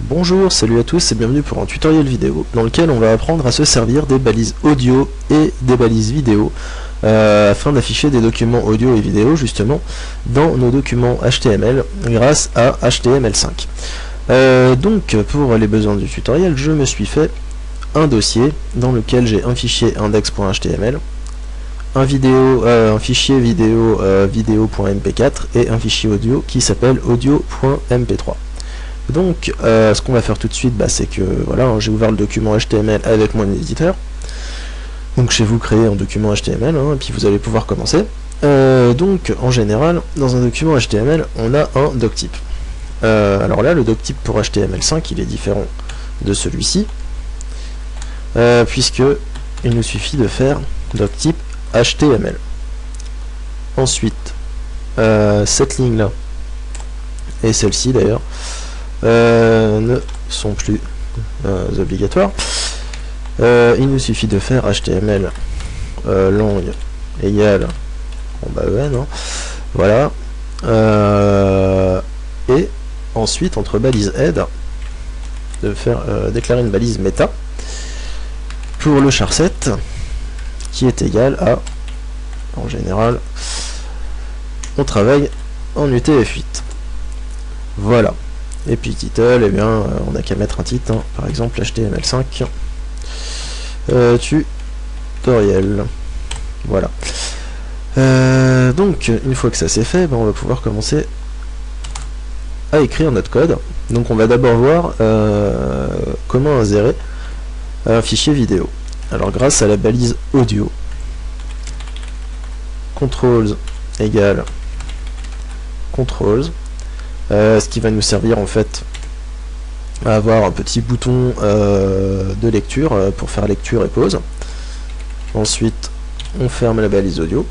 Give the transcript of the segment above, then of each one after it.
Bonjour, salut à tous et bienvenue pour un tutoriel vidéo dans lequel on va apprendre à se servir des balises audio et des balises vidéo afin d'afficher des documents audio et vidéo justement dans nos documents HTML grâce à HTML5. Donc pour les besoins du tutoriel, je me suis fait un dossier dans lequel j'ai un fichier index.html, un fichier vidéo vidéo.mp4 et un fichier audio qui s'appelle audio.mp3. Donc ce qu'on va faire tout de suite, c'est que voilà, j'ai ouvert le document HTML avec mon éditeur. Donc je vais vous créer un document HTML et puis vous allez pouvoir commencer. Donc en général, dans un document HTML, on a un doctype. Alors là, le doctype pour HTML5, il est différent de celui-ci, puisque il nous suffit de faire doctype HTML. Ensuite, cette ligne-là et celle-ci d'ailleurs ne sont plus obligatoires. Il nous suffit de faire HTML langue égale en voilà, et ensuite entre balise head de faire déclarer une balise méta pour le charset qui est égal à, en général on travaille en UTF-8. Voilà. Et puis title, on n'a qu'à mettre un titre, par exemple HTML5 tutoriel. Voilà. Donc une fois que ça c'est fait, on va pouvoir commencer à écrire notre code. Donc on va d'abord voir comment insérer un fichier vidéo. Alors grâce à la balise audio, controls égale controls, ce qui va nous servir en fait à avoir un petit bouton de lecture pour faire lecture et pause. Ensuite on ferme la balise audio,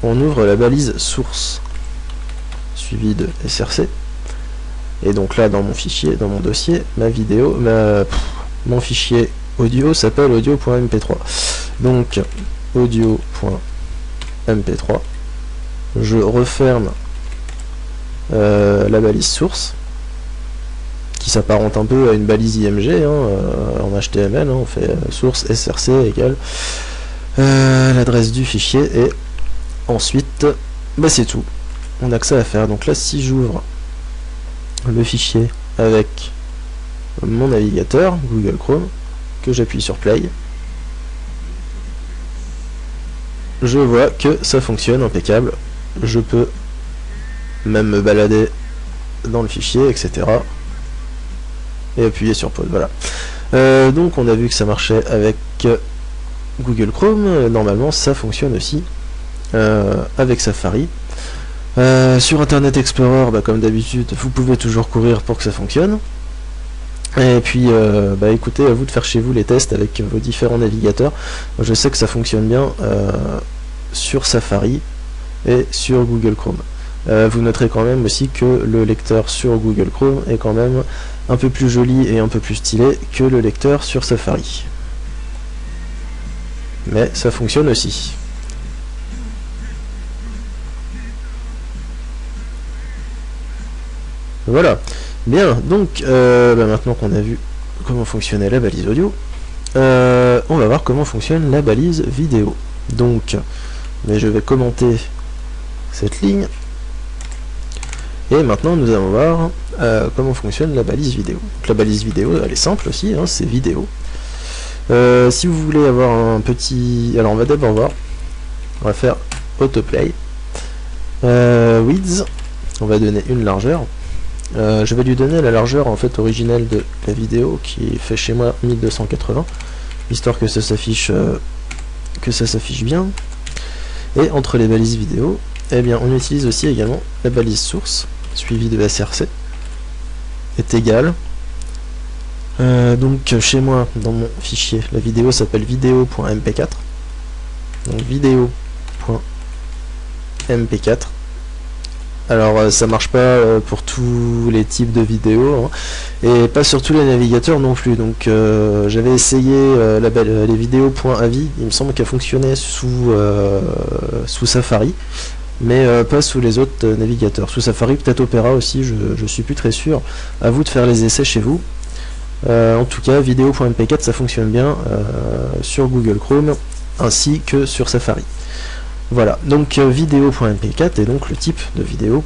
on ouvre la balise source suivie de src, et donc là dans mon fichier, dans mon dossier, mon fichier audio s'appelle audio.mp3. donc audio.mp3, je referme la balise source qui s'apparente un peu à une balise IMG en HTML, on fait source src égale l'adresse du fichier, et ensuite c'est tout, on a que ça à faire. Donc là si j'ouvre le fichier avec mon navigateur Google Chrome, que j'appuie sur play, je vois que ça fonctionne impeccable. Je peux même me balader dans le fichier, etc. et appuyer sur pause. Voilà. Donc on a vu que ça marchait avec Google Chrome. Normalement ça fonctionne aussi avec Safari. Sur Internet Explorer, comme d'habitude, vous pouvez toujours courir pour que ça fonctionne. Et puis écoutez, à vous de faire chez vous les tests avec vos différents navigateurs. Je sais que ça fonctionne bien sur Safari et sur Google Chrome. Vous noterez quand même aussi que le lecteur sur Google Chrome est quand même un peu plus joli et un peu plus stylé que le lecteur sur Safari. Mais ça fonctionne aussi. Voilà. Bien, donc maintenant qu'on a vu comment fonctionnait la balise audio, on va voir comment fonctionne la balise vidéo. Donc, je vais commenter cette ligne. Et maintenant nous allons voir comment fonctionne la balise vidéo. Donc, la balise vidéo, elle est simple aussi, c'est vidéo. Si vous voulez avoir un petit... Alors on va d'abord voir, on va faire autoplay, width, on va donner une largeur. Je vais lui donner la largeur en fait originelle de la vidéo qui fait chez moi 1280, histoire que ça s'affiche bien. Et entre les balises vidéo, on utilise aussi également la balise source suivie de src est égal. Donc chez moi dans mon fichier, la vidéo s'appelle vidéo.mp4, donc vidéo.mp4. Alors ça marche pas pour tous les types de vidéos, et pas sur tous les navigateurs non plus. Donc j'avais essayé les vidéos.avi, il me semble qu'elle fonctionnait sous Safari, mais pas sous les autres navigateurs. Sous Safari, peut-être Opera aussi, je suis plus très sûr. À vous de faire les essais chez vous. En tout cas, vidéo.mp4 ça fonctionne bien sur Google Chrome ainsi que sur Safari. Voilà, donc vidéo.mp4 est donc le type de vidéo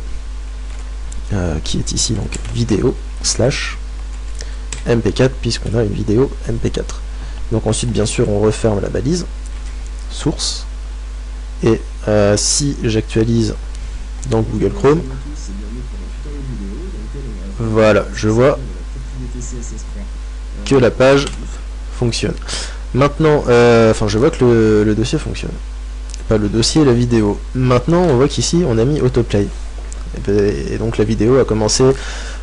qui est ici, donc vidéo slash mp4 puisqu'on a une vidéo mp4. Donc ensuite bien sûr on referme la balise source et si j'actualise dans Google Chrome, voilà, je vois que la page fonctionne. Maintenant, enfin je vois que le dossier fonctionne. Pas le dossier, la vidéo. Maintenant on voit qu'ici on a mis autoplay. Et donc la vidéo a commencé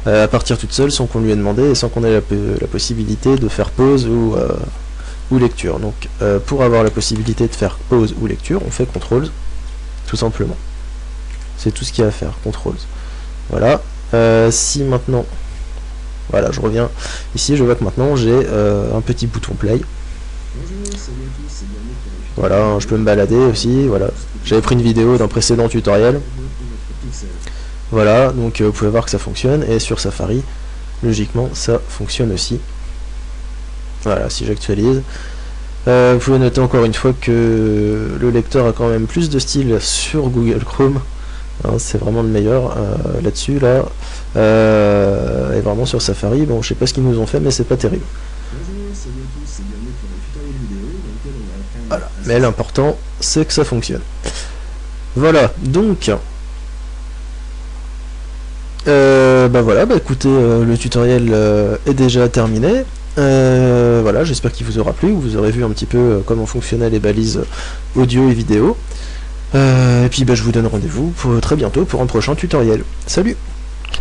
à partir toute seule sans qu'on lui ait demandé et sans qu'on ait la possibilité de faire pause ou lecture. Donc pour avoir la possibilité de faire pause ou lecture, on fait CTRL tout simplement. C'est tout ce qu'il y a à faire, CTRL. Voilà. Si maintenant, voilà, je reviens ici, je vois que maintenant j'ai un petit bouton play. Voilà, je peux me balader aussi. Voilà, j'avais pris une vidéo d'un précédent tutoriel. Voilà, donc vous pouvez voir que ça fonctionne, et sur Safari, logiquement, ça fonctionne aussi. Voilà, si j'actualise. Vous pouvez noter encore une fois que le lecteur a quand même plus de style sur Google Chrome. Hein, c'est vraiment le meilleur là-dessus, là. Et vraiment sur Safari, bon, je sais pas ce qu'ils nous ont fait, mais c'est pas terrible. Voilà, mais l'important, c'est que ça fonctionne. Voilà, donc... bah voilà, bah écoutez, le tutoriel est déjà terminé. Voilà, j'espère qu'il vous aura plu, vous aurez vu un petit peu comment fonctionnaient les balises audio et vidéo. Et puis bah, je vous donne rendez-vous très bientôt pour un prochain tutoriel. Salut!